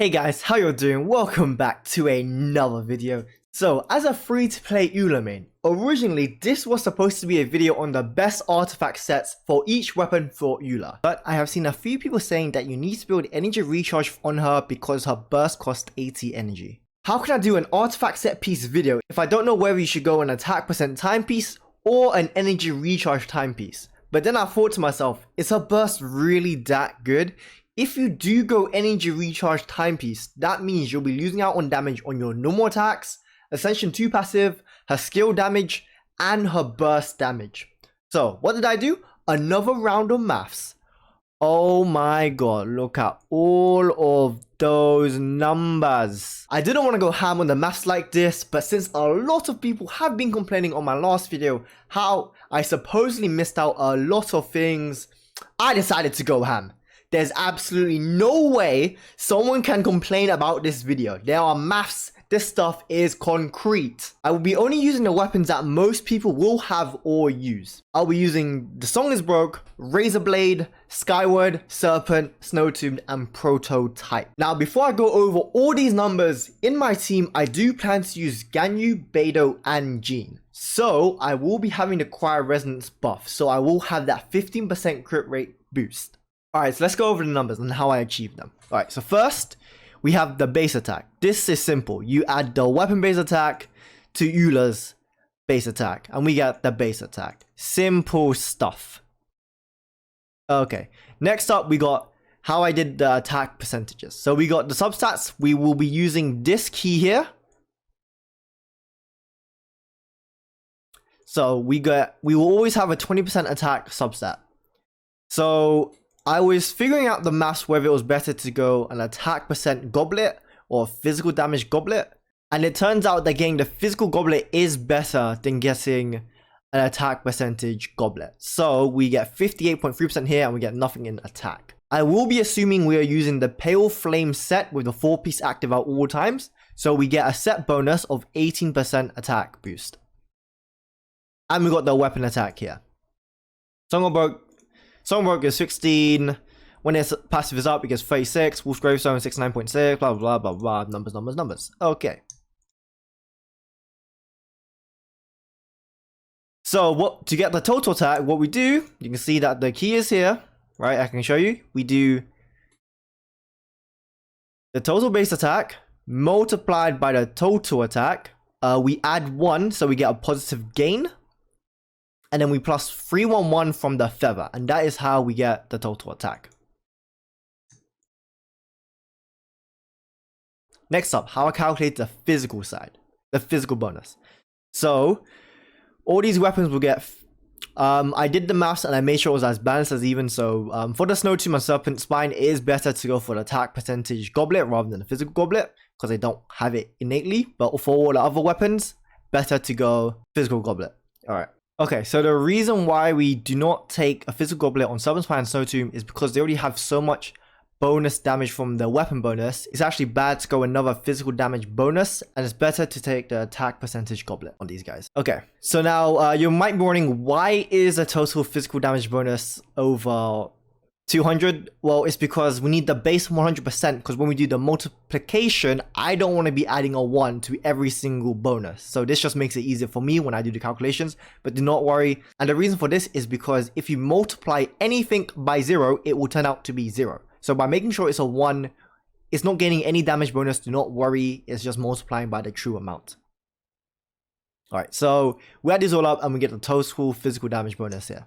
Hey guys, how you doing? Welcome back to another video. So, as a free-to-play Eula main, originally this was supposed to be a video on the best artifact sets for each weapon for Eula. But I have seen a few people saying that you need to build energy recharge on her because her burst costs 80 energy. How can I do an artifact set piece video if I don't know whether you should go an attack percent timepiece or an energy recharge timepiece? But then I thought to myself, is her burst really that good? If you do go energy recharge timepiece, that means you'll be losing out on damage on your normal attacks, Ascension 2 passive, her skill damage, and her burst damage. So what did I do? Another round of maths. Oh my god, look at all of those numbers. I didn't want to go ham on the maths like this, but since a lot of people have been complaining on my last video how I supposedly missed out a lot of things, I decided to go ham. There's absolutely no way someone can complain about this video. There are maths. This stuff is concrete. I will be only using the weapons that most people will have or use. I'll be using The Song is Broke, Razor Blade, Skyward, Serpent, Snowtube, and Prototype. Now, before I go over all these numbers, in my team, I do plan to use Ganyu, Beidou, and Jean. So, I will be having the Cryo Resonance buff. So, I will have that 15% crit rate boost. Alright, so let's go over the numbers and how I achieve them. Alright, so first, we have the base attack. This is simple. You add the weapon base attack to Eula's base attack, and we get the base attack. Simple stuff. Okay, next up, we got how I did the attack percentages. So we got the substats. We will be using this key here. So we will always have a 20% attack substat. So I was figuring out the maths whether it was better to go an attack percent goblet or physical damage goblet. And it turns out that getting the physical goblet is better than getting an attack percentage goblet. So we get 58.3% here and we get nothing in attack. I will be assuming we are using the Pale Flame set with the 4-piece active at all times. So we get a set bonus of 18% attack boost. And we got the weapon attack here. Song of Broke is 16. When its passive is up, it gets 36. Wolf's Gravestone 69.6. Blah blah blah blah. Numbers. Okay. So to get the total attack, what we do, you can see that the key is here, right? I can show you. We do the total base attack multiplied by the total attack. We add 1, so we get a positive gain. And then we plus 311 from the feather. And that is how we get the total attack. Next up, how I calculate the physical side. The physical bonus. So, all these weapons will get... I did the maths and I made sure it was as balanced as even. So, for the Snowtube and Serpent Spine, it is better to go for the attack percentage goblet rather than the physical goblet. Because they don't have it innately. But for all the other weapons, better to go physical goblet. Alright. Okay, so the reason why we do not take a physical goblet on Serpent Spine and Snowtube is because they already have so much bonus damage from the weapon bonus. It's actually bad to go another physical damage bonus, and it's better to take the attack percentage goblet on these guys. Okay, so now you might be wondering, why is a total physical damage bonus over 200? Well, it's because we need the base 100%, because when we do the multiplication, I don't want to be adding a 1 to every single bonus. So this just makes it easier for me when I do the calculations, but do not worry. And the reason for this is because if you multiply anything by 0, it will turn out to be 0. So by making sure it's a 1, it's not gaining any damage bonus. Do not worry. It's just multiplying by the true amount. Alright, so we add this all up and we get the total physical damage bonus here.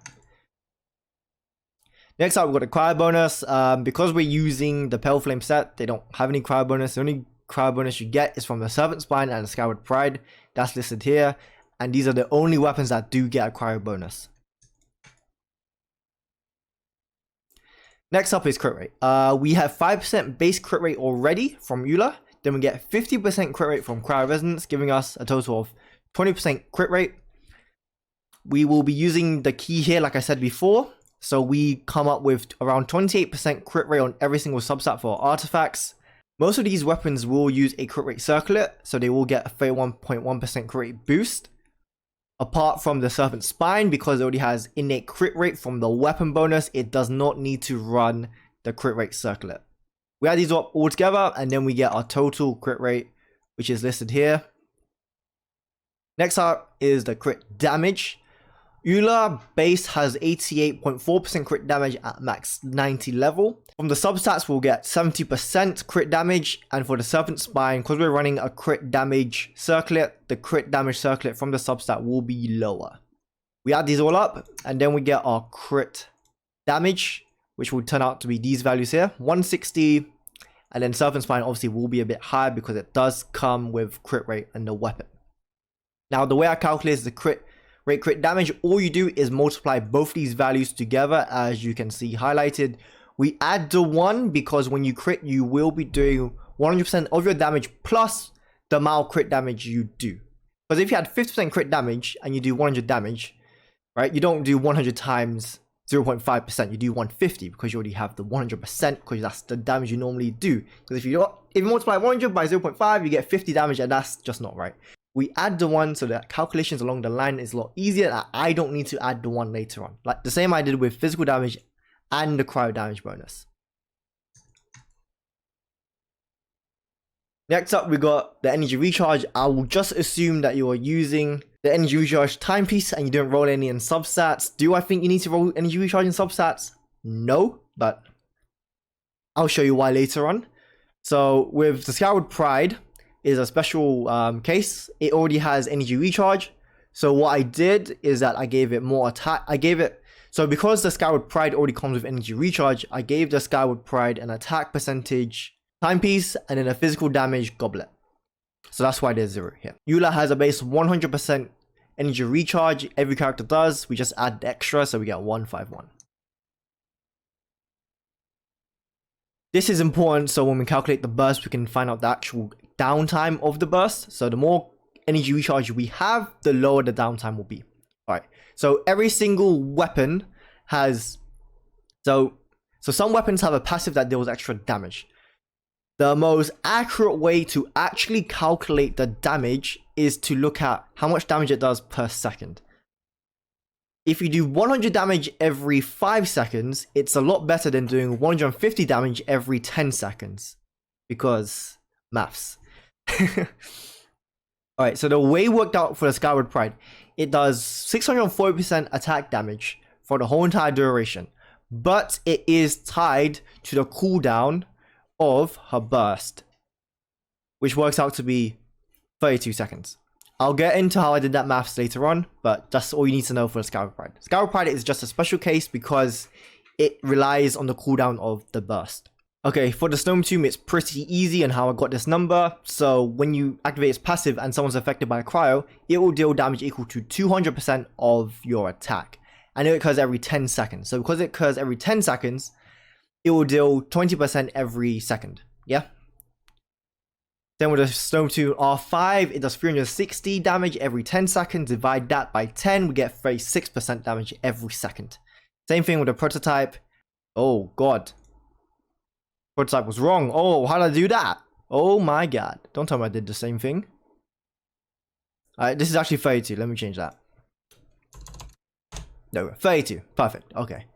Next up, we've got the cryo bonus. Because we're using the Pale Flame set, they don't have any cryo bonus. The only cryo bonus you get is from the Serpent Spine and the Skyward Pride. That's listed here. And these are the only weapons that do get a cryo bonus. Next up is crit rate. We have 5% base crit rate already from Eula. Then we get 50% crit rate from Cryo Resonance, giving us a total of 20% crit rate. We will be using the key here, like I said before. So we come up with around 28% crit rate on every single substat for artifacts. Most of these weapons will use a crit rate circlet, so they will get a 31.1% crit rate boost. Apart from the Serpent Spine, because it already has innate crit rate from the weapon bonus, it does not need to run the crit rate circlet. We add these up all together, and then we get our total crit rate, which is listed here. Next up is the crit damage. Eula base has 88.4% crit damage at max 90 level. From the substats, we'll get 70% crit damage, and for the Serpent Spine, because we're running a crit damage circlet, the crit damage circlet from the substat will be lower. We add these all up, and then we get our crit damage, which will turn out to be these values here, 160, and then Serpent Spine obviously will be a bit higher because it does come with crit rate and the weapon. Now, the way I calculate the crit damage, all you do is multiply both these values together, as you can see highlighted. We add the 1 because when you crit, you will be doing 100% of your damage plus the amount of crit damage you do. Because if you had 50% crit damage and you do 100 damage, right, you don't do 100 times 0.5%, you do 150 because you already have the 100% because that's the damage you normally do. Because if you multiply 100 by 0.5, you get 50 damage, and that's just not right. We add the 1 so that calculations along the line is a lot easier, and I don't need to add the 1 later on. Like the same I did with physical damage and the cryo damage bonus. Next up, we got the energy recharge. I will just assume that you are using the energy recharge timepiece and you don't roll any in substats. Do I think you need to roll energy recharge in substats? No, but I'll show you why later on. So with the Scoured Pride is a special case. It already has energy recharge. So what I did is that I gave it more attack. So because the Skyward Pride already comes with energy recharge, I gave the Skyward Pride an attack percentage timepiece and then a physical damage goblet. So that's why there's 0 here. Eula has a base 100% energy recharge. Every character does. We just add the extra, so we get 151. This is important, so when we calculate the burst, we can find out the actual downtime of the burst. So the more energy recharge we have, the lower the downtime will be. All right. So every single weapon has, so some weapons have a passive that deals extra damage. The most accurate way to actually calculate the damage is to look at how much damage it does per second. If you do 100 damage every 5 seconds, it's a lot better than doing 150 damage every 10 seconds. Because maths. Alright, so the way it worked out for the Skyward Pride, it does 640% attack damage for the whole entire duration. But it is tied to the cooldown of her burst, which works out to be 32 seconds. I'll get into how I did that maths later on, but that's all you need to know for the Skyward Pride. Skyward Pride is just a special case because it relies on the cooldown of the burst. Okay, for the Stone Tomb, it's pretty easy on how I got this number. So when you activate its passive and someone's affected by a cryo, it will deal damage equal to 200% of your attack. And it occurs every 10 seconds. So because it occurs every 10 seconds, it will deal 20% every second. Yeah? Then with the Stone Tomb R5, it does 360 damage every 10 seconds. Divide that by 10, we get 36% damage every second. Same thing with the Prototype. Oh god. Prototype was wrong. Oh, how did I do that? Oh my god. Don't tell me I did the same thing. Alright, this is actually 32. Let me change that. There we go. 32. Perfect. Okay.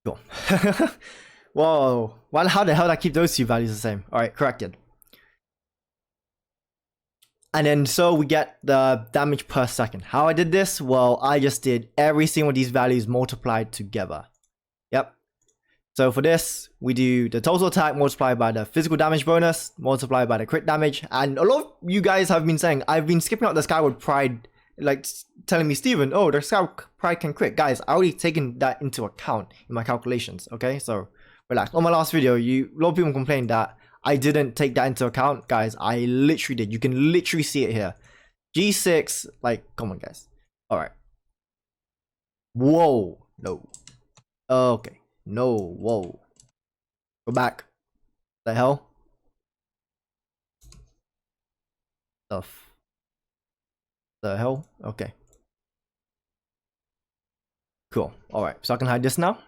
Cool. Whoa. How the hell did I keep those two values the same? Alright, corrected. And then so we get the damage per second. How I did this? Well, I just did every single of these values multiplied together. Yep. So for this, we do the total attack multiplied by the physical damage bonus, multiplied by the crit damage. And a lot of you guys have been saying, I've been skipping out the Skyward Pride, like telling me, Steven, oh, the Skyward Pride can crit. Guys, I already taken that into account in my calculations, okay? So relax. On my last video, a lot of people complained that I didn't take that into account. Guys, I literally did. You can literally see it here. G6, like, come on, guys. All right. Whoa. No. Okay. No. Whoa. Go back. The hell? Stuff. The hell? Okay. Cool. All right. So I can hide this now.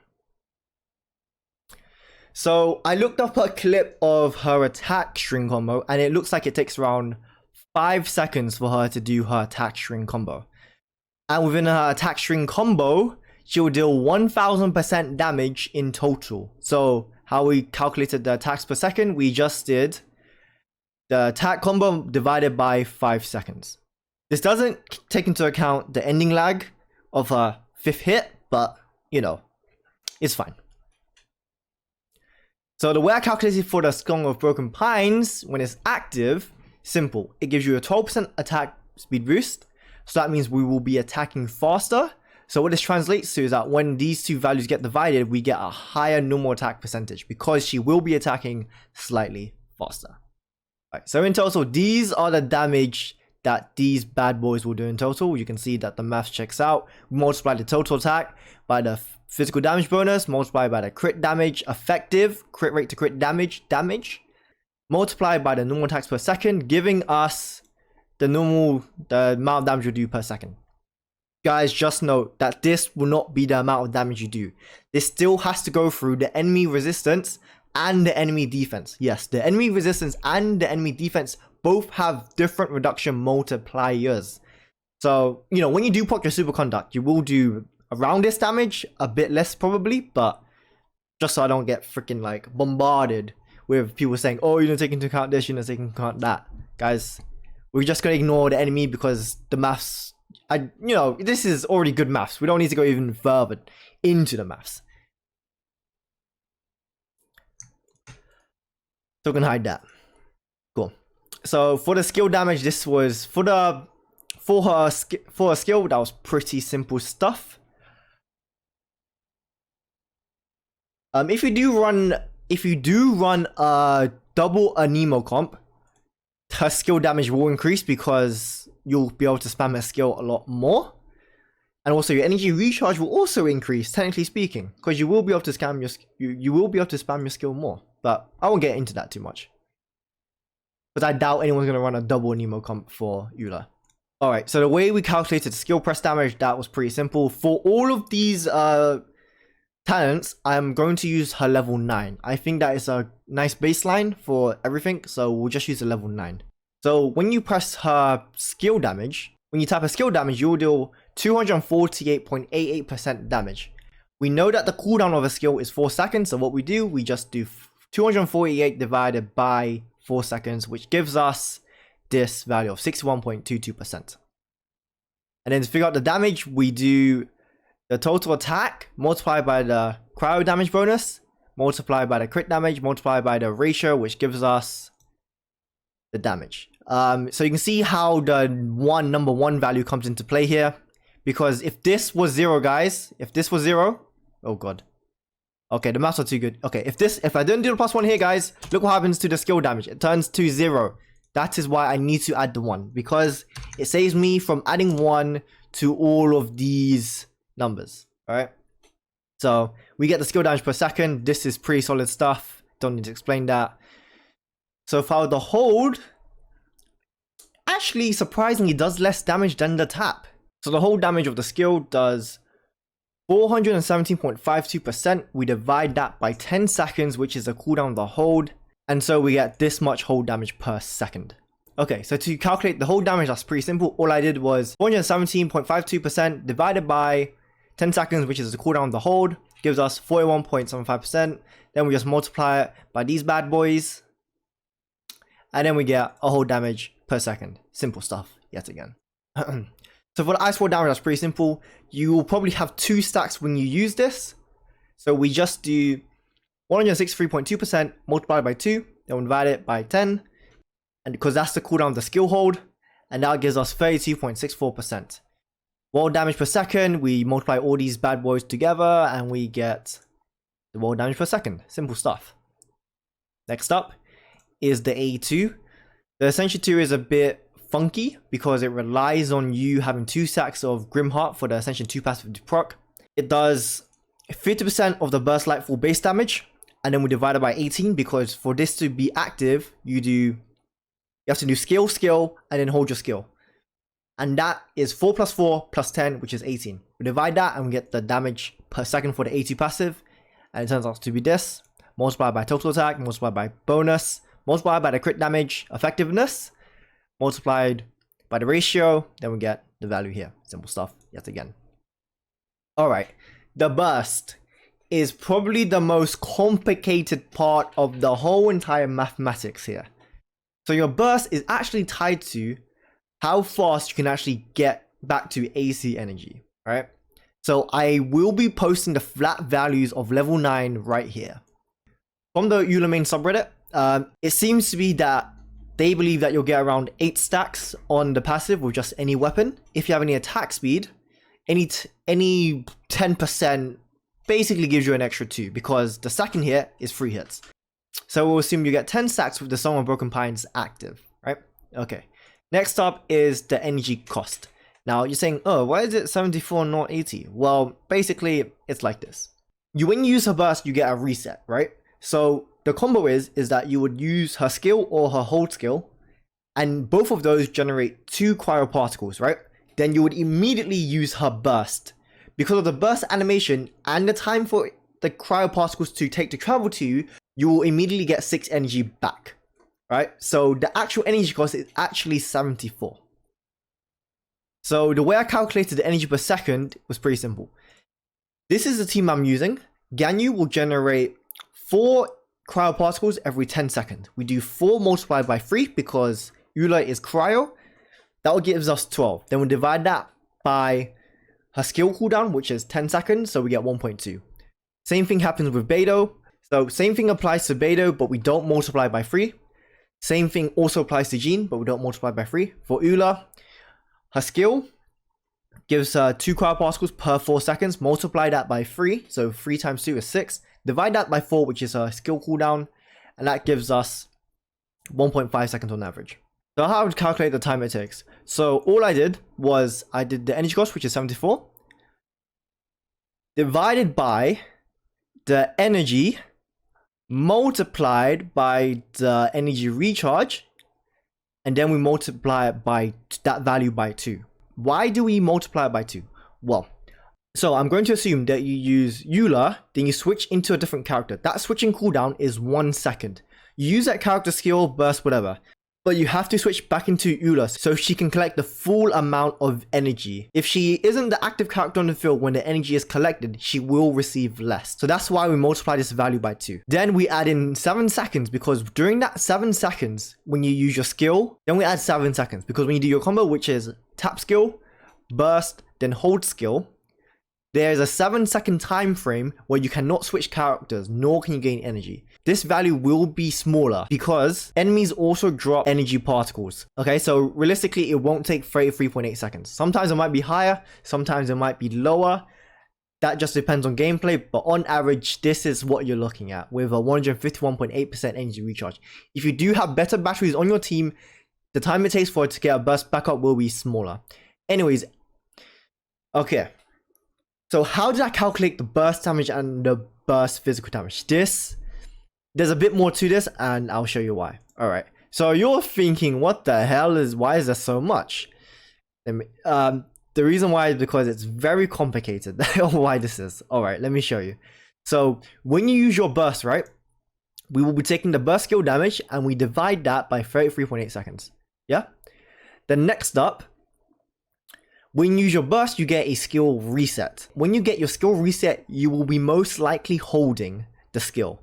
So I looked up a clip of her attack string combo, and it looks like it takes around 5 seconds for her to do her attack string combo. And within her attack string combo, she will deal 1000% damage in total. So how we calculated the attacks per second, we just did the attack combo divided by 5 seconds. This doesn't take into account the ending lag of her 5th hit, but you know, it's fine. So the way I calculated for the Song of Broken Pines, when it's active, simple. It gives you a 12% attack speed boost. So that means we will be attacking faster. So what this translates to is that when these two values get divided, we get a higher normal attack percentage because she will be attacking slightly faster. Right, so in total, these are the damage that these bad boys will do in total. You can see that the math checks out. We multiply the total attack by the physical damage bonus, multiplied by the crit damage, effective, crit rate to crit damage, multiplied by the normal attacks per second, giving us the amount of damage you do per second. Guys, just note that this will not be the amount of damage you do. This still has to go through the enemy resistance and the enemy defense. Yes, the enemy resistance and the enemy defense both have different reduction multipliers. So, you know, when you do proc your superconduct, you will do around this damage, a bit less probably, but just so I don't get freaking like bombarded with people saying, oh, you don't take into account this, you don't take into account that. Guys, we're just gonna ignore the enemy because the maths, you know, this is already good maths. We don't need to go even further into the maths. So we can hide that. Cool. So for the skill damage, this was for her skill, that was pretty simple stuff. If you do run a double Anemo comp, her skill damage will increase because you'll be able to spam her skill a lot more. And also your energy recharge will also increase, technically speaking, because you will be able to spam your skill more. But I won't get into that too much, because I doubt anyone's going to run a double Anemo comp for Eula. Alright, so the way we calculated skill press damage, that was pretty simple. For all of these talents, I'm going to use her level 9. I think that is a nice baseline for everything, so we'll just use a level 9. So when you press her skill damage, when you tap her skill damage, you'll deal 248.88% damage. We know that the cooldown of a skill is 4 seconds, so what we do, we just do 248 divided by 4 seconds, which gives us this value of 61.22%. And then to figure out the damage, we do the total attack multiplied by the cryo damage bonus, multiplied by the crit damage, multiplied by the ratio, which gives us the damage. So you can see how the number one value comes into play here, because if this was 0, guys, if this was 0, oh god. Okay, the maths are too good. Okay, if I didn't do the +1 here, guys, look what happens to the skill damage. It turns to 0. That is why I need to add the 1, because it saves me from adding 1 to all of these numbers. All right, so we get the skill damage per second. This is pretty solid stuff, don't need to explain that. So if I were to hold, actually surprisingly does less damage than the tap. So the hold damage of the skill does 417.52%. We divide that by 10 seconds, which is the cooldown of the hold, and so we get this much hold damage per second. Okay, so to calculate the hold damage, that's pretty simple. All I did was 417.52% divided by 10 seconds, which is the cooldown of the hold, gives us 41.75%. Then we just multiply it by these bad boys, and then we get a hold damage per second. Simple stuff, yet again. So for the ice wall damage, that's pretty simple. You will probably have 2 stacks when you use this. So we just do 163.2% multiplied by 2, then we divide it by 10, and because that's the cooldown of the skill hold, and that gives us 32.64%. Wall damage per second, we multiply all these bad boys together, and we get the wall damage per second. Simple stuff. Next up is the A2. The Ascension 2 is a bit funky because it relies on you having 2 stacks of Grimheart for the Ascension 2 passive to proc. It does 50% of the burst lightfall base damage, and then we divide it by 18 because for this to be active, you have to do skill, and then hold your skill. And that is 4 plus 4 plus 10, which is 18. We divide that and we get the damage per second for the A2 passive, and it turns out to be this, multiplied by total attack, multiplied by bonus, multiplied by the crit damage effectiveness, multiplied by the ratio, then we get the value here. Simple stuff, yet again. Alright, the burst is probably the most complicated part of the whole entire mathematics here. So your burst is actually tied to how fast you can actually get back to AC energy, right? So I will be posting the flat values of level 9 right here. From the Eula main subreddit, it seems to be that they believe that you'll get around 8 stacks on the passive with just any weapon. If you have any attack speed, any 10% basically gives you an extra 2 because the second hit is 3 hits. So we'll assume you get 10 stacks with the Song of Broken Pines active, right? Okay. Next up is the energy cost. Now you're saying, oh, why is it 74 not 80? Well, basically it's like this. When you use her burst, you get a reset, right? So the combo is that you would use her skill or her hold skill, and both of those generate 2 cryoparticles, right? Then you would immediately use her burst. Because of the burst animation and the time for the cryoparticles to take to travel to you, you will immediately get 6 energy back, right? So the actual energy cost is actually 74. So the way I calculated the energy per second was pretty simple. This is the team I'm using. Ganyu will generate 4 cryoparticles every 10 seconds. We do 4 multiplied by 3 because Eula is cryo. That gives us 12. Then we divide that by her skill cooldown, which is 10 seconds, so we get 1.2. Same thing happens with Beidou. So same thing applies to Beidou, but we don't multiply by 3. Same thing also applies to Jean, but we don't multiply by 3. For Eula, her skill gives her 2 cryoparticles per 4 seconds. Multiply that by 3, so 3 times 2 is 6. Divide that by 4, which is her skill cooldown, and that gives us 1.5 seconds on average. So how I would calculate the time it takes. So all I did was I did the energy cost, which is 74, divided by the energy multiplied by the energy recharge, and then we multiply it by that value by 2. Why do we multiply it by 2? Well, so I'm going to assume that you use Eula, then you switch into a different character. That switching cooldown is 1 second. You use that character skill, burst, whatever. But you have to switch back into Eula so she can collect the full amount of energy. If she isn't the active character on the field when the energy is collected, she will receive less. So that's why we multiply this value by 2. Then we add in 7 seconds because during that 7 seconds, when you use your skill, then we add 7 seconds because when you do your combo, which is tap skill, burst, then hold skill, there's a 7-second time frame where you cannot switch characters, nor can you gain energy. This value will be smaller because enemies also drop energy particles. Okay, so realistically, it won't take 33.8 seconds. Sometimes it might be higher, sometimes it might be lower. That just depends on gameplay, but on average, this is what you're looking at with a 151.8% energy recharge. If you do have better batteries on your team, the time it takes for it to get a burst back up will be smaller. Anyways, okay. So how did I calculate the burst damage and the burst physical damage? There's a bit more to this and I'll show you why. Alright, so you're thinking, what the hell why is there so much? The reason why is because it's very complicated why this is. Alright, let me show you. So when you use your burst, right, we will be taking the burst skill damage and we divide that by 33.8 seconds. Yeah? Then next up, when you use your burst, you get a skill reset. When you get your skill reset, you will be most likely holding the skill.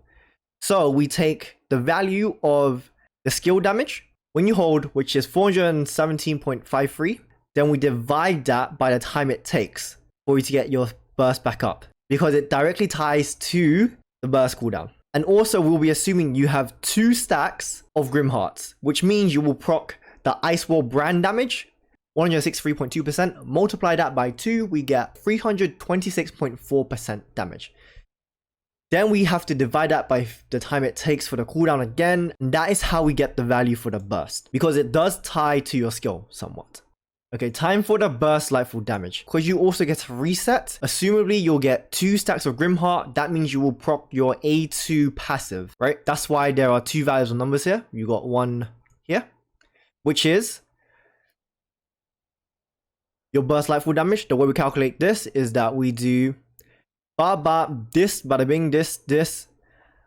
So we take the value of the skill damage when you hold, which is 417.53. Then we divide that by the time it takes for you to get your burst back up, because it directly ties to the burst cooldown. And also we'll be assuming you have 2 stacks of Grim Hearts, which means you will proc the Ice Wall brand damage, 163.2%. Multiply that by 2, we get 326.4% damage. Then we have to divide that by the time it takes for the cooldown again. And that is how we get the value for the burst, because it does tie to your skill somewhat. Okay, time for the burst lightful damage. Because you also get a reset, assumably you'll get 2 stacks of Grimheart. That means you will proc your A2 passive, right? That's why there are 2 values of numbers here. You got 1 here, which is your burst lightful damage. The way we calculate this is that we do this, bada bing, this.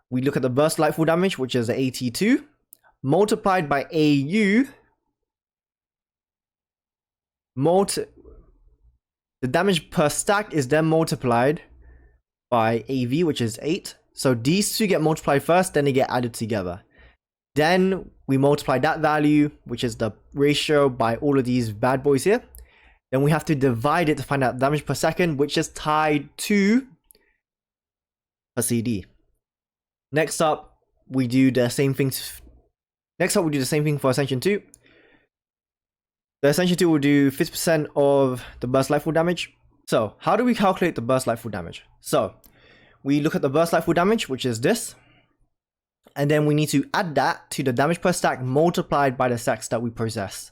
We look at the burst lightful damage, which is AT2, multiplied by AU, The damage per stack is then multiplied by AV, which is 8. So these two get multiplied first, then they get added together. Then we multiply that value, which is the ratio, by all of these bad boys here. Then we have to divide it to find out damage per second, which is tied to a CD. Next up, we do the same thing. For Ascension 2. The Ascension 2 will do 50% of the burst lightfall damage. So, how do we calculate the burst lightfall damage? So, we look at the burst lightfall damage, which is this. And then we need to add that to the damage per stack multiplied by the stacks that we possess.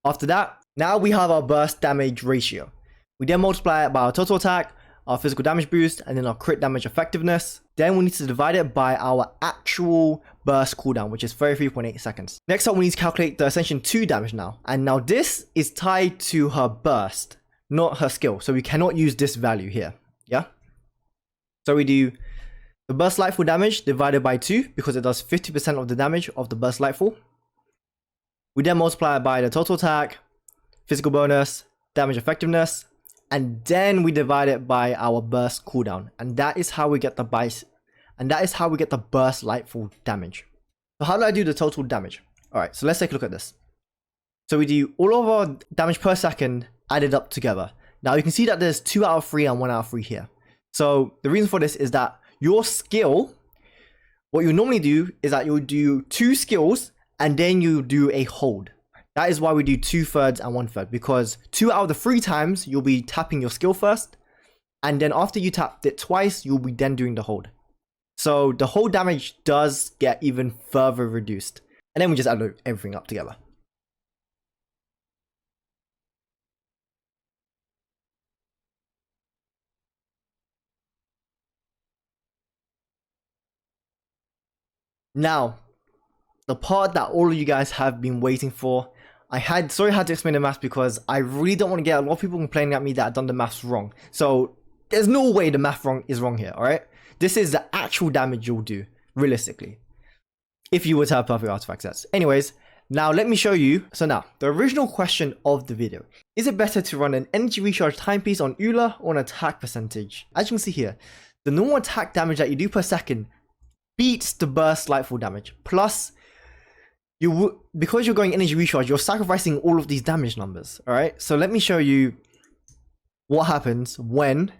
After that, now we have our burst damage ratio. We then multiply it by our total attack, our physical damage boost, and then our crit damage effectiveness. Then we need to divide it by our actual burst cooldown, which is 33.8 seconds. Next up, we need to calculate the Ascension 2 damage now. And now this is tied to her burst, not her skill. So we cannot use this value here. Yeah? So we do the burst lightfall damage divided by 2 because it does 50% of the damage of the burst lightfall. We then multiply it by the total attack, physical bonus, damage effectiveness, and then we divide it by our burst cooldown. And that is how we get the burst lightfall damage. So how do I do the total damage? Alright, so let's take a look at this. So we do all of our damage per second added up together. Now you can see that there's 2 out of 3 and 1 out of 3 here. So the reason for this is that your skill, what you normally do is that you'll do 2 skills and then you do a hold. That is why we do 2/3 and 1/3, because 2 out of the 3 times you'll be tapping your skill first, and then after you tapped it twice, you'll be then doing the hold. So the hold damage does get even further reduced. And then we just add everything up together. Now, the part that all of you guys have been waiting for. Sorry I had to explain the maths because I really don't want to get a lot of people complaining at me that I've done the maths wrong. So there's no way the math is wrong here, alright? This is the actual damage you'll do, realistically, if you were to have perfect artifact sets. Anyways, now let me show you. So now, the original question of the video. Is it better to run an energy recharge timepiece on Eula or an attack percentage? As you can see here, the normal attack damage that you do per second beats the burst lightfall damage. Plus, because you're going energy recharge, you're sacrificing all of these damage numbers. Alright, so let me show you what happens when.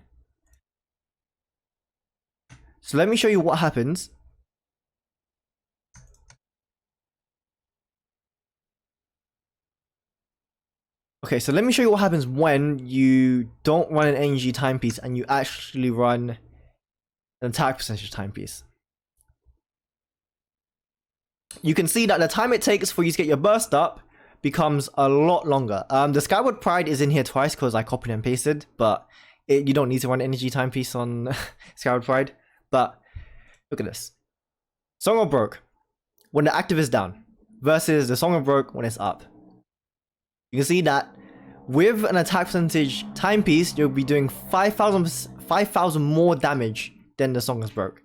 So let me show you what happens. Okay, so let me show you what happens when you don't run an energy timepiece and you actually run an attack percentage timepiece. You can see that the time it takes for you to get your burst up becomes a lot longer. The Skyward Pride is in here twice because I copied and pasted, but you don't need to run energy timepiece on Skyward Pride. But look at this. Song of Broke when the active is down versus the Song of Broke when it's up. You can see that with an attack percentage timepiece, you'll be doing 5,000 more damage than the Song of Broke.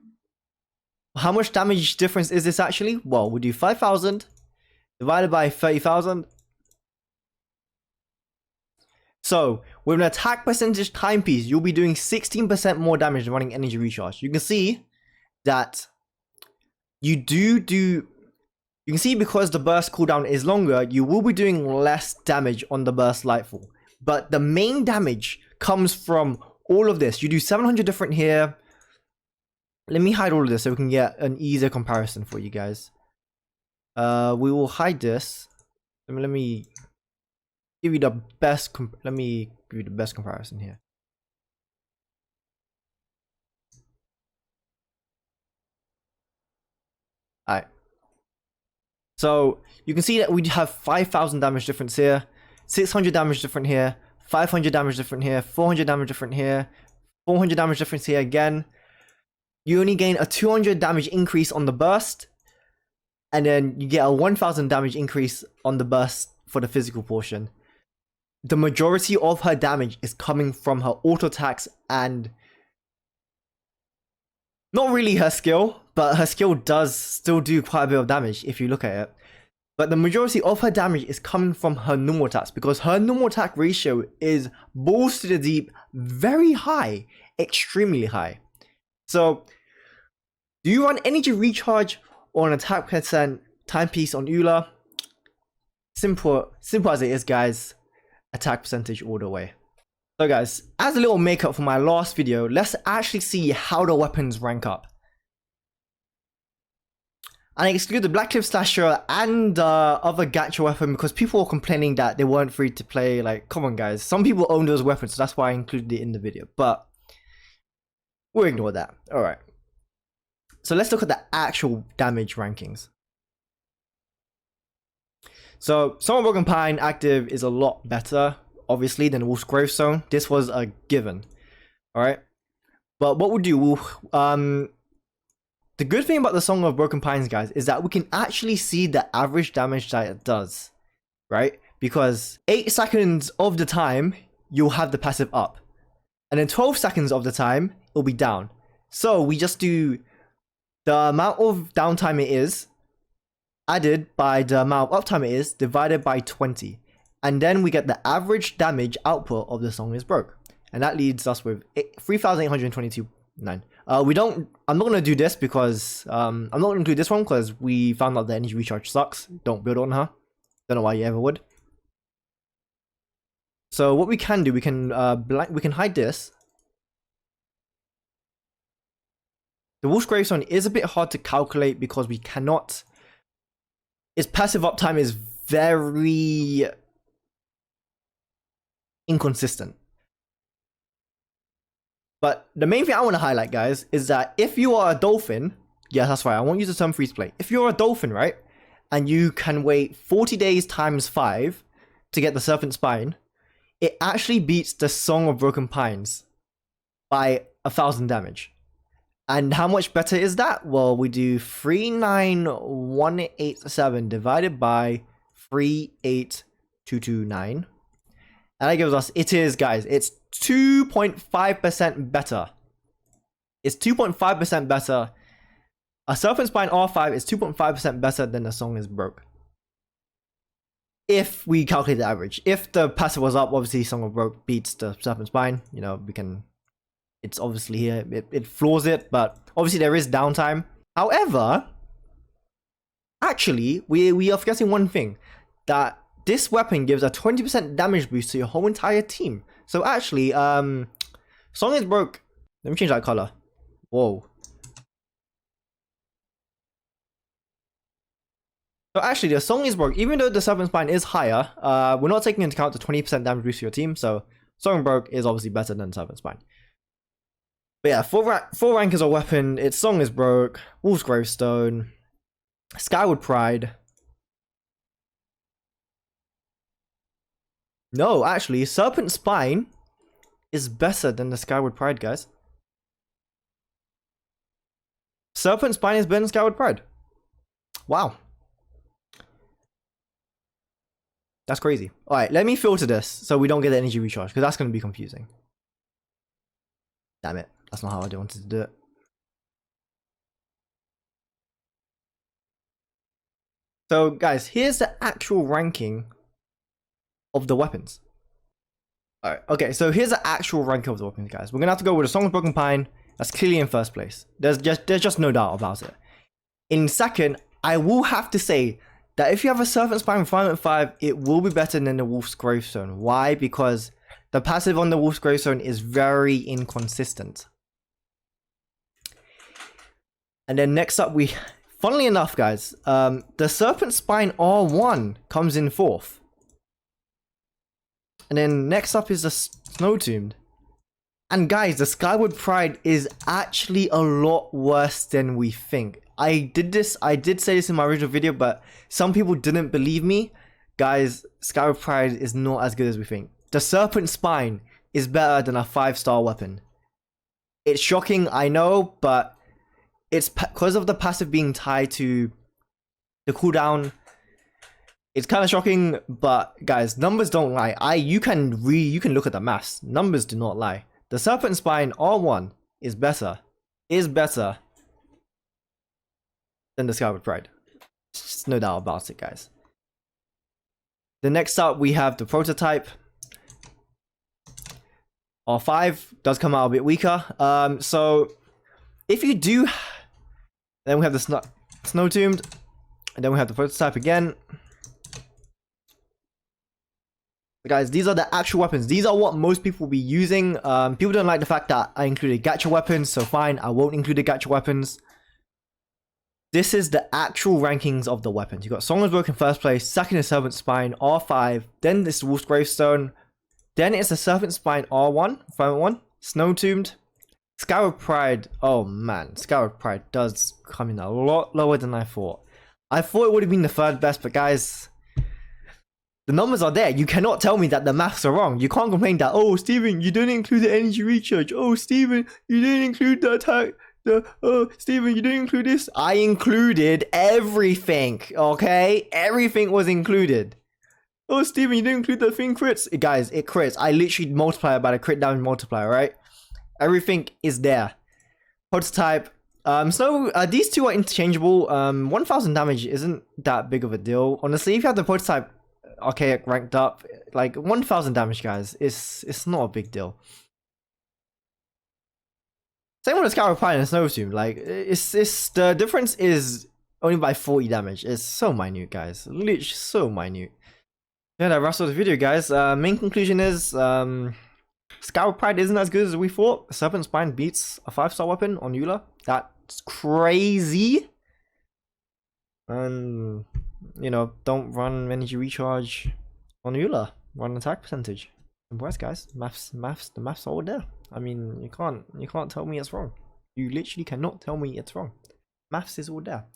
How much damage difference is this actually? Well, we do 5,000 divided by 30,000. So, with an attack percentage timepiece, you'll be doing 16% more damage than running energy recharge. You can see that you can see because the burst cooldown is longer, you will be doing less damage on the burst lightfall. But the main damage comes from all of this. You do 700 different here. Let me hide all of this so we can get an easier comparison for you guys. We will hide this. Let me give you the best. Comparison here. Alright. So you can see that we have 5,000 damage difference here, 600 damage different here, 500 damage different here, 400 damage different here, 400 damage difference here again. You only gain a 200 damage increase on the burst, and then you get a 1,000 damage increase on the burst for the physical portion. The majority of her damage is coming from her auto attacks and not really her skill, but her skill does still do quite a bit of damage if you look at it. but the majority of her damage is coming from her normal attacks because her normal attack ratio is balls to the deep, very high, extremely high. So, do you run energy recharge or an attack percent timepiece on Eula? Simple as it is, guys. Attack percentage all the way. So guys, as a little makeup for my last video, let's actually see how the weapons rank up. And I exclude the Black Cliff Slasher and other gacha weapon because people were complaining that they weren't free to play. Like, come on guys, some people own those weapons, so that's why I included it in the video. But we'll ignore that. Alright. So let's look at the actual damage rankings. So, Song of Broken Pine active is a lot better, obviously, than Wolf's Gravestone. This was a given. Alright? But what we'll do, the good thing about the Song of Broken Pines, guys, is that we can actually see the average damage that it does. Right? Because 8 seconds of the time, you'll have the passive up. And then 12 seconds of the time, it'll be down. So, we just do the amount of downtime it is, added by the amount of uptime it is, divided by 20. And then we get the average damage output of the Song is Broke. And that leaves us with 3,822.9. I'm not going to do this because, I'm not going to do this one because we found out the energy recharge sucks. Don't build on her. Don't know why you ever would. So what we can do, we can hide this. The Wolf's Gravestone is a bit hard to calculate because we cannot. Its passive uptime is very inconsistent. But the main thing I want to highlight, guys, is that if you are a dolphin, yeah, that's right, I won't use the term free to play. If you're a dolphin, right, and you can wait 40 days times 5 to get the Serpent Spine, it actually beats the Song of Broken Pines by 1,000 damage. And how much better is that? Well, we do 39187 divided by 38229. And that gives us, it is, guys, it's 2.5% better. It's 2.5% better. A Serpent Spine R5 is 2.5% better than the Song is Broke. If we calculate the average. If the passive was up, obviously Song of Broke beats the Serpent Spine. You know, we can... It's obviously here, it flaws it, but obviously there is downtime. However, actually, we are forgetting one thing. That this weapon gives a 20% damage boost to your whole entire team. So actually, Song is Broke. Let me change that color. Whoa. So actually, the Song is Broke, even though the Serpent Spine is higher, we're not taking into account the 20% damage boost to your team, so Song is Broke is obviously better than Serpent Spine. But yeah, full rank as a weapon, its Song is Broke, Wolf's Gravestone, Skyward Pride. No, actually, Serpent Spine is better than the Skyward Pride, guys. Serpent Spine is better than Skyward Pride. Wow. That's crazy. Alright, let me filter this so we don't get the energy recharge, because that's going to be confusing. Damn it. That's not how I wanted to do it. So, guys, here's the actual ranking of the weapons. Alright, okay, so here's the actual ranking of the weapons, guys. We're going to have to go with the Song of Broken Pine. That's clearly in first place. There's just no doubt about it. In second, I will have to say that if you have a Serpent Spine Refinement 5, it will be better than the Wolf's Gravestone. Why? Because the passive on the Wolf's Gravestone is very inconsistent. And then next up, funnily enough, guys, the Serpent Spine R1 comes in fourth. And then next up is the Snow Tombed. And guys, the Skyward Pride is actually a lot worse than we think. I did say this in my original video, but some people didn't believe me. Guys, Skyward Pride is not as good as we think. The Serpent Spine is better than a 5-star weapon. It's shocking, I know, but it's because of the passive being tied to the cooldown. It's kind of shocking, but guys, numbers don't lie. You can look at the maths. Numbers do not lie. The Serpent Spine R1 is better than the Skyward Pride. Just no doubt about it, guys. The next up, we have the prototype. R5 does come out a bit weaker. So if you do, then we have the snow tombed, and then we have the prototype again. Guys, these are the actual weapons. These are what most people will be using. People don't like the fact that I included gacha weapons, so fine, I won't include the gacha weapons. This is the actual rankings of the weapons. You got Song's Broken first place, second is Serpent Spine, R5, then this Wolf's Gravestone, then it's the Serpent Spine R1, final one, Snow Tombed, Scarab Pride. Oh man, Scarab Pride does come in a lot lower than I thought. I thought it would have been the third best, but guys, the numbers are there. You cannot tell me that the maths are wrong. You can't complain that, oh, Steven, you didn't include the energy recharge. Oh, Steven, you didn't include the attack. Oh, Steven, you didn't include this. I included everything, okay? Everything was included. Oh, Steven, you didn't include the thing crits. Guys, it crits. I literally multiply it by the crit damage multiplier, right? Everything is there. Prototype. So these two are interchangeable. 1000 damage isn't that big of a deal. Honestly, if you have the prototype archaic ranked up, like 1000 damage, guys, it's not a big deal. Same with the Scour Pine and Snow Tomb. Like it's the difference is only by 40 damage. It's so minute, guys. Literally so minute. Yeah, that wraps up the video, guys. Main conclusion is Scour Pride isn't as good as we thought. Serpent Spine beats a 5-star weapon on Eula. That's crazy. And you know, don't run energy recharge on Eula. Run attack percentage. Simple as, guys. Maths. The maths are all there. I mean, you can't tell me it's wrong. You literally cannot tell me it's wrong. Maths is all there.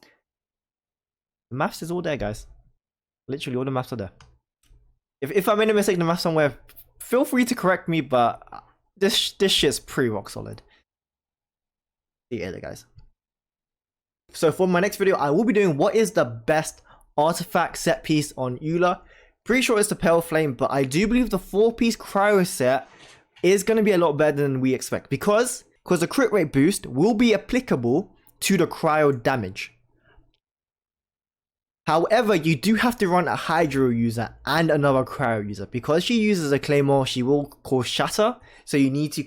The maths is all there, guys. Literally all the maths are there. If I made a mistake in the math somewhere, feel free to correct me, but this shit's pretty rock solid. See you later, guys. So for my next video, I will be doing what is the best artifact set piece on Eula. Pretty sure it's the Pale Flame, but I do believe the 4-piece cryo set is going to be a lot better than we expect, because the crit rate boost will be applicable to the cryo damage. However, you do have to run a Hydro user and another cryo user. Because she uses a Claymore, she will cause shatter, so you need to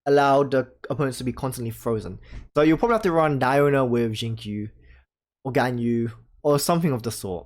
allow the opponents to be constantly frozen. So you'll probably have to run Diona with Jinkyu or Ganyu or something of the sort.